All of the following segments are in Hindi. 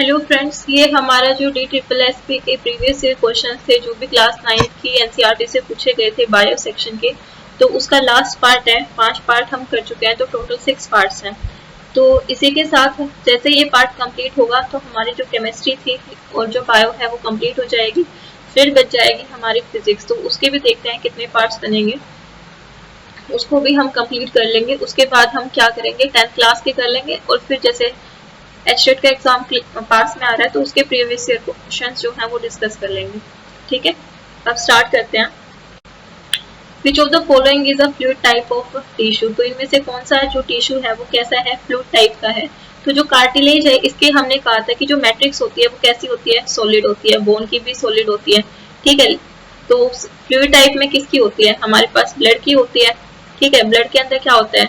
हेलो फ्रेंड्स, ये हमारा जो DSSS के प्रीवियस ईयर क्वेश्चन थे जो भी क्लास 9 की एनसीईआरटी से पूछे गए थे बायो सेक्शन के, तो उसका लास्ट पार्ट है। 5 पार्ट हम कर चुके हैं, तो टोटल 6 पार्ट्स हैं। तो इसी के साथ जैसे ये पार्ट कंप्लीट होगा तो हमारी जो केमिस्ट्री थी और जो बायो है वो कंप्लीट हो जाएगी। फिर बच जाएगी हमारी फिजिक्स, तो उसके भी देखते हैं कितने पार्ट्स बनेंगे, उसको भी हम कंप्लीट कर लेंगे। उसके बाद हम क्या करेंगे, 10th क्लास के कर लेंगे और फिर जैसे एचटेट का एग्जाम पास में आ रहा है तो उसके प्रीवियस ईयर क्वेश्चन जो हैं वो डिस्कस कर लेंगे। ठीक है, अब स्टार्ट करते हैं। विच of the following is a fluid type of tissue, तो इनमें से कौन सा जो टिश्यू है वो कैसा है, फ्लूइड टाइप का है। तो जो कार्टिलेज है इसके हमने कहा था कि जो मैट्रिक्स होती है वो कैसी होती है, सॉलिड होती है। बोन की भी सॉलिड होती है। ठीक है, तो फ्लूइड टाइप में किसकी होती है, हमारे पास ब्लड की होती है। ठीक है, ब्लड के अंदर क्या होता है,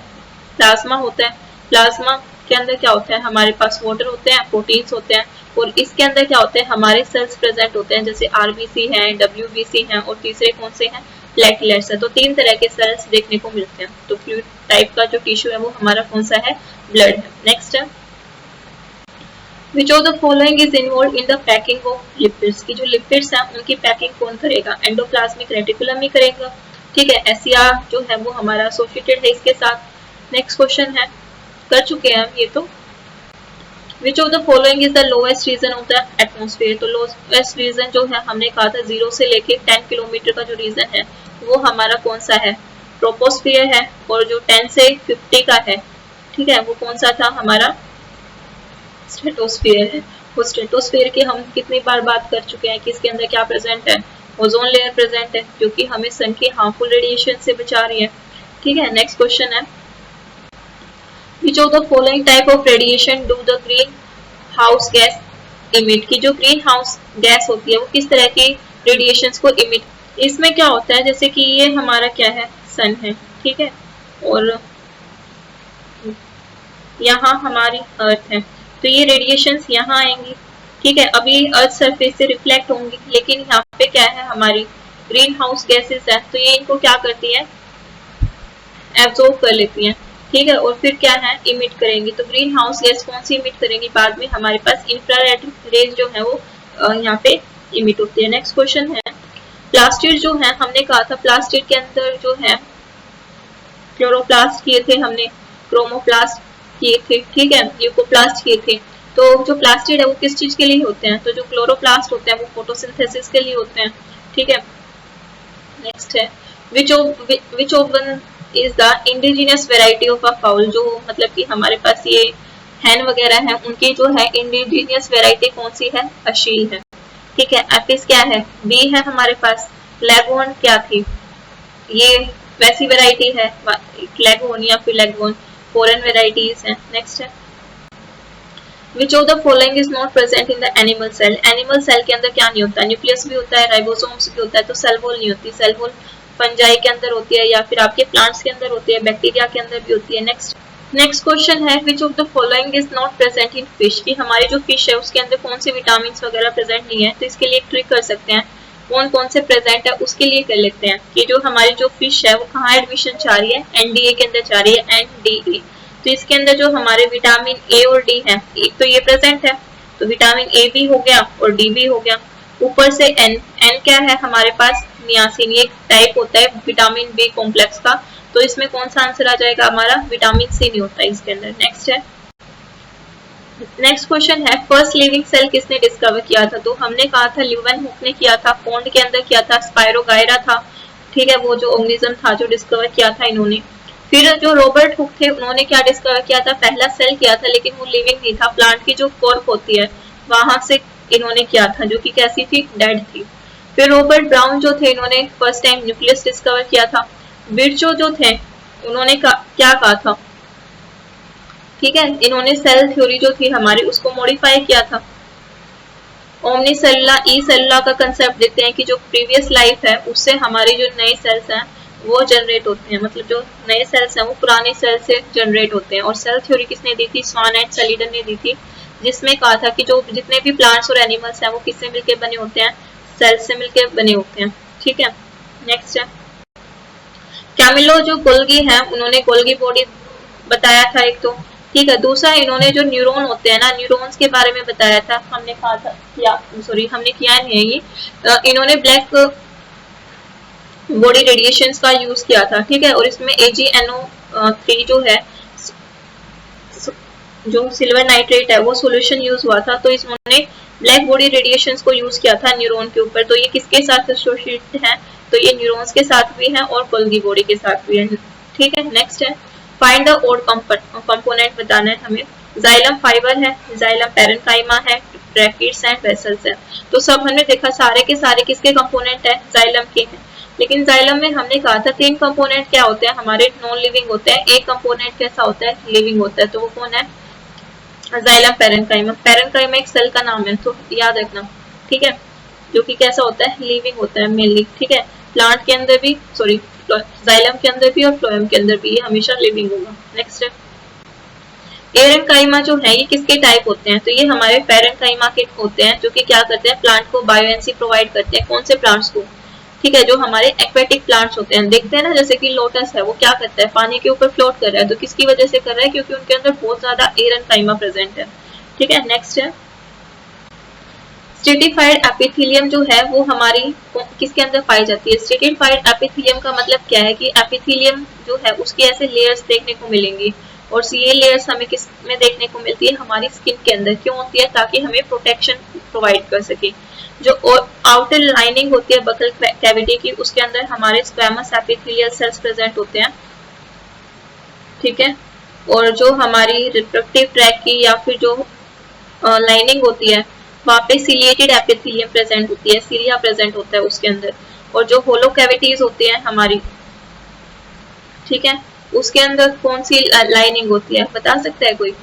प्लाज्मा होता है। प्लाज्मा के अंदर क्या होता है, हमारे पास वाटर होते हैं, प्रोटीन्स होते हैं, और इसके अंदर क्या होते हैं, हमारे सेल्स प्रेजेंट होते हैं, जैसे आरबीसी हैं, डब्ल्यूबीसी हैं, और तीसरे कौन से हैं, प्लेटलेट्स है। तो 3 तरह के सेल्स देखने को मिलते हैं। तो फ्लूइड टाइप का जो टिश्यू है वो हमारा कौन सा है, ब्लड है। नेक्स्ट है, which of the following is involve in the packing of lipids, की जो लिपिड्स हैं उनकी पैकिंग कौन करेगा, एंडोप्लाज्मिक रेटिकुलम ही करेगा। ठीक है, एसईआर जो है वो हमारा एसोसिएटेड है इसके साथ। नेक्स्ट क्वेश्चन है, कर चुके हैं हम ये तो। Which of the following is the lowest region of the atmosphere, तो लोएस्ट रीजन जो है हमने कहा था 0 से लेके 10 किलोमीटर का जो रीजन है वो हमारा कौन सा है, ट्रोपोस्फियर है। और जो 10 से 50 का है, ठीक है, वो कौन सा था, हमारा स्ट्रेटोस्फियर है। वो स्ट्रेटोस्फियर की हम कितनी बार बात कर चुके हैं कि इसके अंदर क्या प्रेजेंट है, ओजोन लेयर प्रेजेंट है, जो कि हमें सन के हार्मफुल रेडिएशन से बचा रही है। ठीक है, नेक्स्ट क्वेश्चन है, Which of the following type of radiation do the green house gas emit, की जो ग्रीन हाउस गैस होती है वो किस तरह की रेडिएशंस को इमिट। इसमें क्या होता है, जैसे कि ये हमारा क्या है, सन है। ठीक है, और यहाँ हमारी अर्थ है, तो ये रेडिएशंस यहाँ आएंगी। ठीक है, अभी अर्थ सरफेस से रिफ्लेक्ट होंगी, लेकिन यहाँ पे क्या है, हमारी ग्रीन हाउस गैसेस है, तो ये इनको क्या करती है, एब्जॉर्ब कर लेती हैं। ठीक है, और फिर क्या है, इमिट करेंगी। तो ग्रीन हाउस गैस कौन सी इमिट करेंगी, बाद में हमारे पास इंफ्रारेड रेज जो है वो यहाँ पे इमिट होती है। नेक्स्ट क्वेश्चन है, प्लास्टिड जो है, हमने कहा था प्लास्टिड के अंदर जो है क्लोरोप्लास्ट किए थे हमने, क्रोमोप्लास्ट किए थे, ठीक है, ल्यूकोप्लास्ट किए थे। तो जो प्लास्टिड है वो किस चीज के लिए होते हैं, तो जो क्लोरोप्लास्ट होते हैं वो फोटोसिंथेसिस के लिए होते हैं। ठीक है, नेक्स्ट है, which of one is the indigenous variety of a foul, जो मतलब कि हमारे पास ये हैन वगैरह है उनकी जो है इंडिजिनियस वेराइटी कौन सी है, अशील है। ठीक है, एपिस क्या है, बी है हमारे पास। लेगोन क्या थी, ये वैसी वेराइटी है, लेगोन या फिर लेगोन, फॉरेन वेराइटीज है। नेक्स्ट है, which of the following is not present in the animal cell, animal cell के अंदर क्या नहीं होता, न्यूक्लियस भी होता है, राइबोसोम्स भी होता है, तो सेल वॉल नहीं होती। सेल वॉल फंजाई के अंदर होती है, या फिर आपके प्लांट्स के अंदर होती है, बैक्टीरिया के अंदर भी होती है। नेक्स्ट क्वेश्चन है, which of the following is not present in fish, की हमारी जो फिश है उसके अंदर कौन से विटामिन वगैरह प्रेजेंट नहीं है। तो इसके लिए एक ट्रिक कर सकते हैं, कौन कौन से प्रेजेंट है उसके लिए कर लेते हैं कि जो हमारी जो फिश है वो कहाँ एडमिशन चाह रही है, एनडीए के अंदर चाह रही है, एनडीए। तो इसके अंदर जो हमारे विटामिन ए और डी है, एक तो ये प्रेजेंट है, तो विटामिन ए भी हो गया और डी भी हो गया। ऊपर से एन, एन क्या है हमारे पास, नियासिन, ये टाइप होता है विटामिन बी कॉम्प्लेक्स का। तो इसमें कौन सा आंसर आ जाएगा हमारा, विटामिन सी नहीं होता इसके अंदर। नेक्स्ट है, नेक्स्ट क्वेश्चन है, फर्स्ट लिविंग सेल किसने डिस्कवर किया था, तो हमने कहा था ल्यूवेनहुक ने किया था, पोंड के अंदर किया था, स्पायरोगायरा था। ठीक है, वो जो ऑर्गेनिज्म था जो डिस्कवर किया था इन्होंने। फिर जो रॉबर्ट हुक थे उन्होंने क्या डिस्कवर किया था, पहला सेल किया था लेकिन वो लिविंग नहीं था, प्लांट की जो कॉर्क होती है वहां से इन्होंने किया था, जो कि कैसी थी, डेड थी। फिर रॉबर्ट ब्राउन जो थे इन्होंने फर्स्ट टाइम न्यूक्लियस डिस्कवर किया था। विर्चो जो थे उन्होंने क्या कहा था, ठीक है, इन्होंने सेल थ्योरी जो थी हमारी उसको मॉडिफाई किया था। ओमनी सेलुला ई सेलुला का कंसेप्ट देते हैं कि जो प्रीवियस लाइफ है उससे हमारी जो नए सेल्स हैं वो जनरेट होते हैं, मतलब जो नए सेल्स हैं वो पुराने सेल से जनरेट होते हैं। और सेल थ्योरी किसने दी थी, स्वान एंड सलीडन ने दी थी, जिसमें कहा था कि जो जितने भी प्लांट्स और एनिमल्स हैं वो किससे मिलकर बने होते हैं, सेल्स से मिलकर बने होते हैं। ठीक है, नेक्स्ट है, कैमिलो जो गोल्गी है उन्होंने गोल्गी बॉडी बताया था एक तो, ठीक है। दूसरा इन्होंने जो न्यूरॉन होते हैं ना, न्यूरॉन्स के बारे में बताया था, हमने कहा था हमने किया नहीं है ये। इन्होंने ब्लैक बॉडी रेडिएशंस का यूज किया था, ठीक है। और इसमें AgNO3 जो है, जो सिल्वर नाइट्रेट है, वो सॉल्यूशन यूज हुआ था। तो इन्होंने ब्लैक बॉडी रेडिएशंस को यूज किया था न्यूरॉन के ऊपर। तो ये किसके साथ एसोसिएटेड है? तो ये न्यूरॉन्स के साथ भी है और गोल्गी बॉडी के साथ भी है, ठीक है। नेक्स्ट है फाइंड द ओड कंपोनेंट बताना है हमें। जाइलम फाइबर है, जाइलम पैरेन्काइमा है, ब्रैकेट्स एंड वेसल्स है। तो सब हमने देखा सारे के सारे किसके कंपोनेंट है? जाइलम के हैं। लेकिन जाइलम में हमने कहा था 3 कंपोनेंट क्या होते हैं हमारे? नॉन लिविंग होते हैं। एक कंपोनेंट कैसा होता है? लिविंग होता है। तो वो कौन है? Xylem parenchyma. पैरेन्काइमा एक सेल का नाम है, तो याद रखना, ठीक है। जो कि कैसा होता है? लिविंग होता है मेनली, ठीक है। प्लांट के अंदर भी, सॉरी, जाइलम के अंदर भी और फ्लोएम के अंदर भी ये हमेशा लिविंग होगा। नेक्स्ट है पैरेन्काइमा जो है ये किसके टाइप होते हैं? तो ये हमारे पैरेन्काइमा के होते हैं, जो कि क्या करते हैं? प्लांट को बायोएनर्जी प्रोवाइड करते हैं। कौन से प्लांट्स को? ठीक है, जो हमारे एक्वेटिक प्लांट्स होते हैं, देखते हैं ना, जैसे कि लोटस है, वो क्या करता है? पानी के ऊपर फ्लोट कर रहा है। तो किसकी वजह से कर रहा है? क्योंकि उनके अंदर बहुत ज्यादा पैरेन्काइमा प्रेजेंट है, ठीक है। नेक्स्ट है स्ट्रेटिफाइड एपिथेलियम जो है वो हमारी किसके अंदर पाई जाती है? स्ट्रेटिफाइड एपिथेलियम का मतलब क्या है? कि एपिथेलियम जो है उसकी ऐसे लेयर्स देखने को मिलेंगी, और ये लेयर्स हमें किस में देखने को मिलती है? हमारी स्किन के अंदर। क्यों होती है? ताकि हमें प्रोटेक्शन प्रोवाइड कर सके। जो आउटर लाइनिंग होती है बकल कैविटी की, उसके अंदर हमारे स्क्वैमस एपिथेलियल सेल्स प्रेजेंट होते हैं, ठीक है। और जो हमारी रिप्रोडक्टिव ट्रैक की या फिर जो लाइनिंग होती है, वहां पे सिलिएटेड एपिथेलियम प्रेजेंट होती है, सीलिया प्रेजेंट होता है उसके अंदर। और जो होलो कैविटीज होती है हमारी, ठीक है, उसके अंदर कौन सी लाइनिंग होती है? बता सकता है कोई?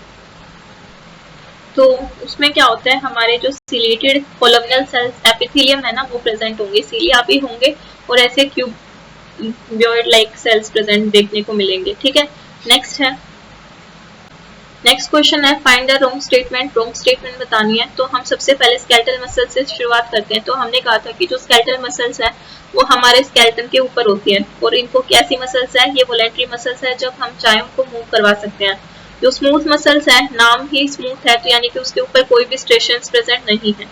तो उसमें क्या होता है? हमारे जो सिलेटेड कोलमनल सेल्स एपिथेलियम है ना, वो प्रेजेंट होंगे, सीलिया भी होंगे, और ऐसे क्यूबॉइड लाइक सेल्स प्रेजेंट देखने को मिलेंगे, ठीक है। नेक्स्ट है, नेक्स्ट क्वेश्चन है find the wrong statement. Wrong statement बतानी है। तो हम सबसे पहले स्केलेटल मसल से शुरुआत करते हैं। तो हमने कहा था कि जो स्केलेटल मसल्स है वो हमारे स्केलेटन के ऊपर होती है, और इनको कैसी मसल्स है? ये वॉलेंटरी मसल्स है, जब हम चाहें उनको मूव करवा सकते हैं। जो स्मूथ मसल्स है, नाम ही स्मूथ है, तो यानी कि उसके ऊपर कोई भी स्ट्रेशंस प्रेजेंट नहीं है।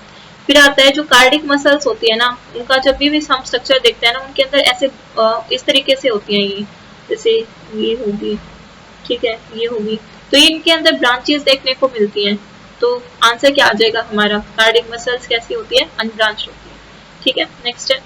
फिर आता है जो कार्डिक मसल्स होती है ना, उनका जब भी हम स्ट्रक्चर देखते हैं ना, उनके अंदर ऐसे इस तरीके से होती है, ये जैसे ये होगी, ठीक है, ये होगी। तो इनके अंदर ब्रांचेस देखने को मिलती हैं। तो आंसर क्या आ जाएगा हमारा? कार्डिक मसल्स कैसी होती है? अनब्रांच्ड होती है, ठीक है। नेक्स्ट है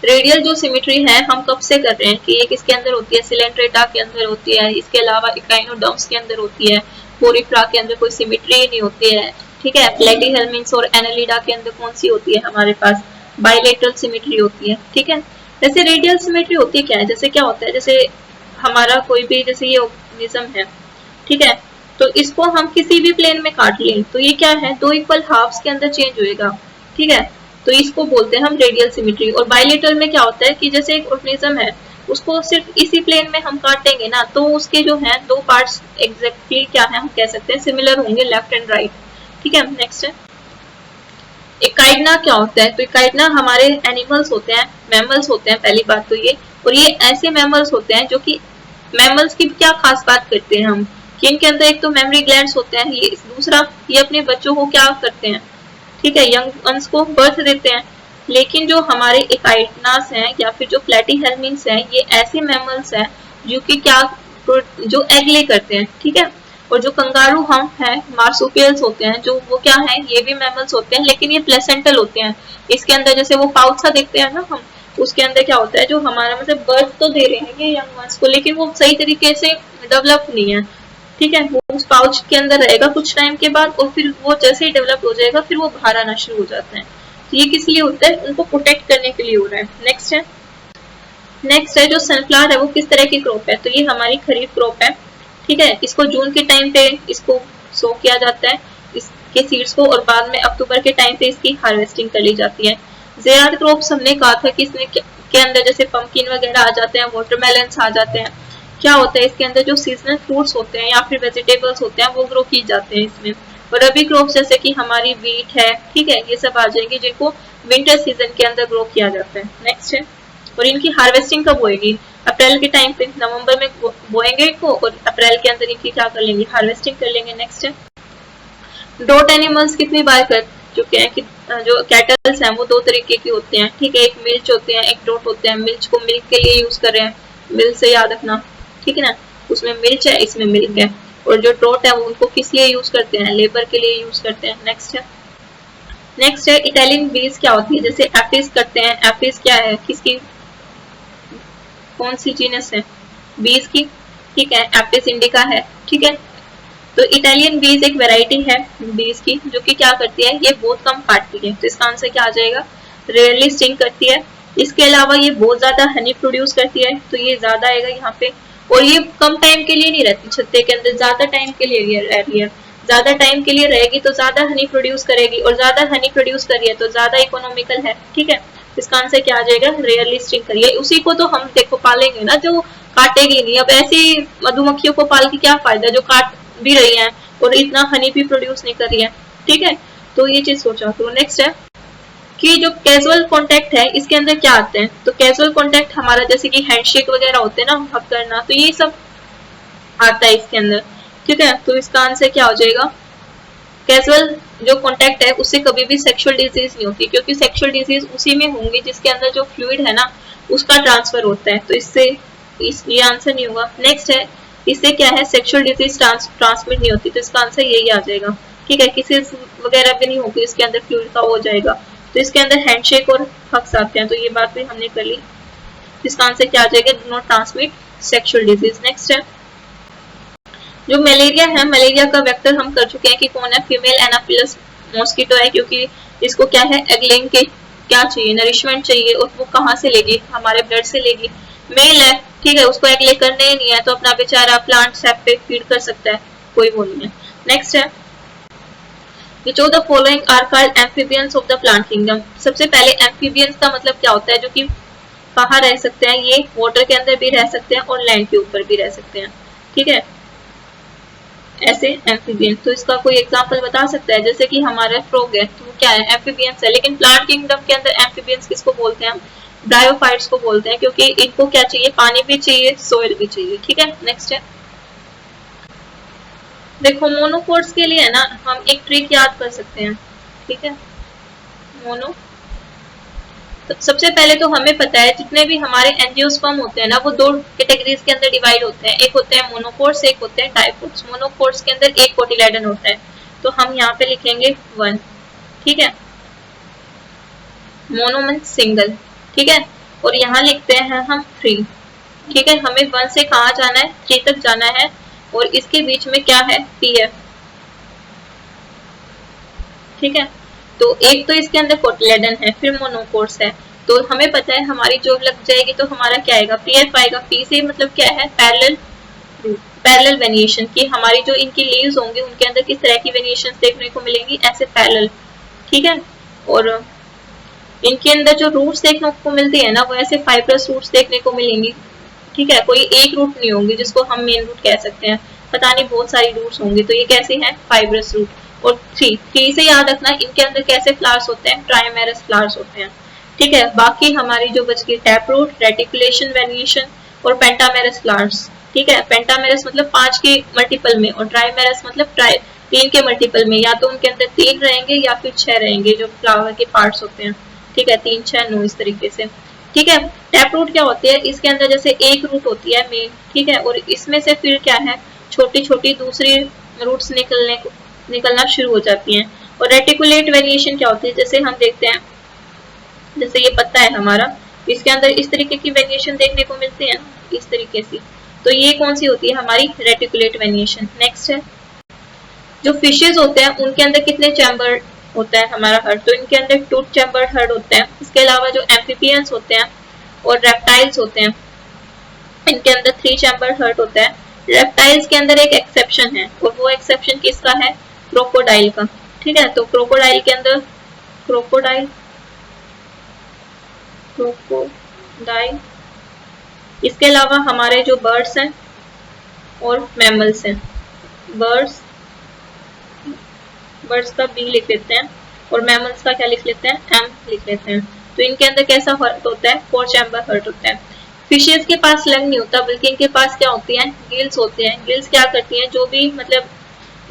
रेडियल जो सिमेट्री है हम कब से कर रहे हैं? कि ये किसके अंदर होती है? सिलेंट्रेटा के अंदर होती है। इसके अलावा इकाइनोडर्म्स के अंदर होती है। पोरिफ्रा के अंदर कोई सिमेट्री नहीं होती है, ठीक है। प्लेटीहेल्मिन्थ्स और एनालिडा के अंदर कौन सी होती है हमारे पास? बायलेटरल सिमेट्री होती है, ठीक है। जैसे रेडियल सिमेट्री होती है क्या है? जैसे क्या होता है? जैसे हमारा कोई भी, जैसे ये ऑर्गेनिज्म है, ठीक है, तो इसको हम किसी भी प्लेन में काट लें तो ये क्या है? 2 इक्वल हाफ्स के अंदर चेंज होएगा, ठीक है। तो इसको बोलते हैं हम रेडियल सिमेट्री। और बायलेटरल में क्या होता है? कि जैसे एक ऑर्गेनिज्म है, उसको सिर्फ इसी प्लेन में हम काटेंगे ना, तो उसके जो है 2 पार्ट्स एग्जैक्टली क्या है? हम कह सकते हैं सिमिलर होंगे, लेफ्ट एंड राइट, ठीक है। नेक्स्ट है एकाइडना क्या होता है? तो एकाइडना हमारे एनिमल्स होते हैं, मैमल्स होते हैं, पहली बात तो ये। और ये ऐसे मैमल्स होते हैं जो कि मैमल्स की क्या खास बात करते हैं हम, कि इनके अंदर एक तो मेमोरी ग्लैंड्स होते हैं, ये दूसरा ये अपने बच्चों को क्या करते हैं? ठीक है, यंग वंस को बर्थ देते हैं। लेकिन जो हमारे एकाइडनास हैं या फिर जो प्लेटीहेल्मिन्थ्स हैं, ये ऐसे मैमल्स हैं जो कि क्या, जो एग ले करते हैं, ठीक है। और जो कंगारू हम हैं, मार्सुपियल्स होते हैं, जो वो क्या है? ये भी मैमल्स होते हैं, लेकिन ये प्लेसेंटल होते हैं। इसके अंदर जैसे वो पाउच सा देखते हैं ना हम, उसके अंदर क्या होता है? जो हमारा मतलब बर्थ तो दे रहे हैं ये यंग वंस को, लेकिन वो सही तरीके से डेवलप नहीं है, ठीक है। वो उस पाउच के अंदर रहेगा कुछ टाइम के बाद, और फिर वो जैसे ही डेवलप हो जाएगा फिर वो बाहर आना शुरू हो जाते हैं। तो ये किस लिए होता है? उनको प्रोटेक्ट करने के लिए हो रहा है। नेक्स्ट है जो सनफ्लावर है वो किस तरह की क्रॉप है? तो ये हमारी खरीफ क्रॉप है, ठीक है। इसको जून के टाइम पे इसको सो किया जाता है, इसके सीड्स को, और बाद में अक्टूबर के टाइम पे इसकी हार्वेस्टिंग कर ली जाती है। ज़ेराद क्रॉप्स हमने कहा था कि इसमें के अंदर जैसे पंपकिन वगैरह आ जाते हैं, वाटरमेलन्स आ जाते हैं। क्या होता है? इसके अंदर जो सीजनल फ्रूट्स होते हैं या फिर वेजिटेबल्स होते हैं वो ग्रो की जाते हैं इसमें। और रबी क्रॉप्स जैसे कि हमारी वीट है, ठीक है, ये सब आ जाएंगे जिनको विंटर सीजन के अंदर ग्रो किया जाता है। नेक्स्ट है और इनकी हार्वेस्टिंग कब होएगी? अप्रैल के टाइम पे, नवंबर में बोएंगे इनको और अप्रैल के अंदर इनकी क्या कर लेंगे? हार्वेस्टिंग कर लेंगे। नेक्स्ट है ड्रोट एनिमल्स कितनी बार कर चुके हैं कि जो कैटल्स हैं वो दो तरीके की होते हैं, ठीक है, एक मिल्च होते हैं, एक ड्रोट होते हैं। मिल्च को मिल्क के लिए यूज कर रहे हैं, मिल्क से याद रखना, ठीक है ना, उसमें मिल्च है, इसमें मिल्क है। और जो ड्रोट है वो उनको किस लिए यूज करते हैं? लेबर के लिए यूज करते हैं। नेक्स्ट है इटालियन बीज क्या होती है? जैसे एपिस करते हैं, एपिस क्या है, किसकी, कौन सी जीनस है? बीज की, ठीक है, एपिस इंडिका है, ठीक है। तो इटालियन बीज एक वैरायटी है बीज की जो कि क्या करती है, ये बहुत कम काटती है, तो इसका आंसर क्या आ जाएगा? रेयरली स्टिंग करती है। इसके अलावा ये बहुत ज्यादा हनी प्रोड्यूस करती है, तो ये ज्यादा आएगा यहाँ पे। और ये कम टाइम के लिए नहीं रहती छत्ते के अंदर, ज्यादा टाइम के लिए रह रही है। ज्यादा टाइम के लिए रहेगी तो ज्यादा हनी प्रोड्यूस करेगी, और ज्यादा हनी प्रोड्यूस कर रही है तो ज्यादा इकोनॉमिकल है, ठीक है। इसका आंसर क्या आ जाएगा? रेयरली स्टिंग करिए। उसी को तो हम देखो पालेंगे ना जो काटेगी नहीं। अब ऐसी मधुमक्खियों को पाल के क्या फायदा जो काट भी रही है और इतना हनी भी प्रोड्यूस नहीं कर रही है, ठीक है। तो ये चीज सोचा करो। नेक्स्ट है कि जो कैजुअल कॉन्टेक्ट है इसके अंदर क्या आते हैं? तो कैजुअल कॉन्टेक्ट हमारा जैसे कि हैंडशेक वगैरह होते हैं ना, हक करना, तो ये सब आता है इसके अंदर, ठीक है। तो इसका आंसर क्या हो जाएगा? कैजुअल जो कॉन्टेक्ट है उससे कभी भी सेक्सुअल डिजीज नहीं होती, क्योंकि सेक्सुअल डिजीज उसी में होंगी जिसके अंदर जो फ्लूइड है ना उसका ट्रांसफर होता है, तो इससे ये आंसर नहीं होगा। नेक्स्ट है इससे क्या है, सेक्सुअल डिजीज ट्रांसमिट नहीं होती, तो इसका आंसर यही आ जाएगा, ठीक है। किसी वगैरह भी नहीं होगी, इसके अंदर फ्लूइड का हो जाएगा। तो इसके अंदर हैंडशेक और हग्स आते हैं, तो ये बात भी हमने कर ली। इसका आंसर क्या आ जाएगा? Do not transmit sexual disease. Next है जो मलेरिया है, मलेरिया का वेक्टर हम कर चुके हैं कि कौन है, फीमेल एनाफिलस मॉस्किटो है, क्योंकि इसको क्या है, एग लेइंग के क्या चाहिए, नरिशमेंट चाहिए, और वो कहाँ से लेगी? हमारे ब्लड से लेगी। मेल है, ठीक है, उसको एग ले करने ही नहीं है, तो अपना बेचारा प्लांट सेप पे फीड कर सकता है, कोई वो नहीं है। नेक्स्ट है Which of the following are called amphibians of the plant kingdom? सबसे पहले एम्फीबियंस का मतलब क्या होता है? जो कि कहाँ रह सकते हैं? ये वाटर के अंदर भी रह सकते हैं और लैंड के ऊपर भी रह सकते हैं, ठीक है, ऐसे एम्फीबियन। तो इसका कोई एग्जांपल बता सकता है? जैसे कि हमारा फ्रॉग है, तो वो क्या है? एम्फीबियंस है। लेकिन प्लांट किंगडम के अंदर एम्फीबियंस किसको बोलते हैं? हम ब्रायोफाइट्स को बोलते हैं, क्योंकि इनको क्या चाहिए? पानी भी चाहिए, सोइल भी चाहिए, ठीक है। नेक्स्ट है देखो मोनोकोट्स के लिए है ना, हम एक ट्रिक याद कर सकते हैं, ठीक है। मोनो तो सबसे पहले तो हमें पता है जितने भी हमारे एंजियोस्पर्म होते हैं ना वो दो कैटेगरीज के अंदर डिवाइड होते हैं, एक होते हैं मोनोकोट्स, एक होते हैं डाइकोट्स। मोनोकोट्स के अंदर एक कोटिलेडन होता है, तो हम यहाँ पे लिखेंगे 1, ठीक है। मोनो मीन्स सिंगल, ठीक है, और यहाँ लिखते हैं हम 3, ठीक है। हमें 1 से कहाँ जाना है? 3 तक जाना है, और इसके बीच में क्या है? पीएफ, ठीक है। तो एक तो इसके अंदर कोटिलेडन है, फिर मोनोकोट्स है, तो हमें पता है हमारी जो लग जाएगी तो हमारा क्या आएगा? पीएफ आएगा। पी से मतलब क्या है? पैरेलल वेरिएशन की हमारी जो इनकी लीव्स होंगी उनके अंदर किस तरह की वेरिएशंस देखने को मिलेंगी? ऐसे पैरेलल, ठीक है। और इनके अंदर जो रूट्स देखने को मिलती है ना वो ऐसे फाइब्रस रूट्स देखने को मिलेंगी, ठीक है। कोई एक रूट नहीं होंगी जिसको हम मेन रूट कह सकते हैं, पता नहीं बहुत सारी रूट्स होंगी, तो ये कैसे हैं? Fibrous root. और 3 से याद रखना इनके अंदर कैसे फ्लावर्स होते हैं? ट्राइमेरस फ्लावर्स होते हैं, ठीक है। बाकी हमारी जो बच गई टैप रूट, रेटिकुलेशन वेरिएशन और पेंटामेरस फ्लावर्स, ठीक है। पेंटामेरस मतलब 5 के मल्टीपल में, और ट्राइमेरस मतलब 3 के मल्टीपल में, या तो उनके अंदर 3 रहेंगे या फिर 6 रहेंगे जो फ्लावर के पार्ट्स होते हैं, ठीक है। 3, 6, 9 इस तरीके से, ठीक है। टैप रूट क्या होती है? इसके अंदर जैसे एक रूट होती है मेन, ठीक है, और इसमें से फिर क्या है? छोटी छोटी दूसरी रूट्स निकलना शुरू हो जाती हैं। और रेटिकुलेट वेरिएशन क्या होती है? जैसे हम देखते हैं, जैसे ये पत्ता है हमारा, इसके अंदर इस तरीके की वेरिएशन देखने को मिलती है, इस तरीके से, तो ये कौन सी होती है? हमारी रेटिकुलेट वेरिएशन। नेक्स्ट है जो फिशेज होते हैं उनके अंदर कितने चैम्बर होता है हमारा हर्ट? तो इनके अंदर 2 चैम्बर हर्ट होता है। इसके अलावा जो एम्फीबियंस होते हैं और रेप्टाइल्स होते हैं इनके अंदर 3 चैम्बर हर्ट होता है। रेप्टाइल्स के अंदर एक एक्सेप्शन है, और वो एक्सेप्शन किसका है? क्रोकोडाइल का, ठीक है। तो क्रोकोडाइल के अंदर क्रोकोडाइल इसके अलावा हमारे जो बर्ड्स हैं और मैमल्स हैं, बर्ड्स का बी लिख लेते हैं और मैमल्स का क्या लिख लेते हैं? एम लिख लेते हैं, तो इनके अंदर कैसा हार्ट होता है, 4 चैम्बर हार्ट होता है। फिशेस के पास लंग नहीं होता, बल्कि इनके पास क्या होती है, गिल्स होते हैं। गिल्स क्या करती हैं, जो भी मतलब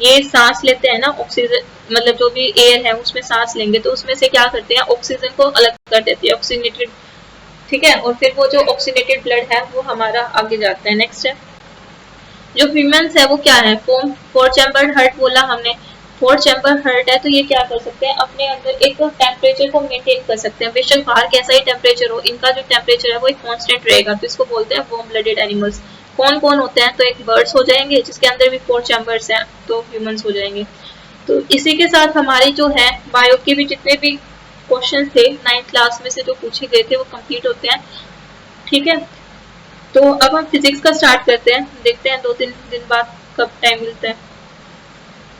ये सांस लेते हैं ना, ऑक्सीजन मतलब जो भी एयर है उसमें सांस लेंगे तो उसमें से क्या करते हैं, ऑक्सीजन को अलग कर देती है, ऑक्सीनेटेड, ठीक है। और फिर वो जो ऑक्सीनेटेड ब्लड है वो हमारा आगे जाता है। नेक्स्ट है जो ह्यूमंस है वो क्या है, 4 चैम्बर्ड हार्ट बोला हमने। 4 चैम्बर हार्ट है तो ये क्या कर सकते हैं, अपने अंदर एक टेम्परेचर को मेंटेन कर सकते हैं, बेशक बाहर कैसा ही टेम्परेचर हो, इनका जो टेम्परेचर है वो एक कांस्टेंट रहेगा। तो इसको बोलते हैं वार्म ब्लडेड एनिमल्स। कौन कौन होते हैं, तो एक बर्ड्स हो जाएंगे जिसके अंदर भी 4 चैम्बर्स हैं, तो ह्यूमंस हो जाएंगे। तो इसी के साथ हमारी जो है बायो के भी जितने भी क्वेश्चन थे 9th क्लास में से जो पूछे गए थे वो कंप्लीट होते हैं, ठीक है। तो अब हम फिजिक्स का स्टार्ट करते हैं, देखते हैं 2-3 दिन बाद कब टाइम मिलता है।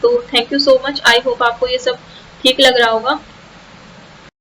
तो thank you so much, I hope आपको ये सब ठीक लग रहा होगा।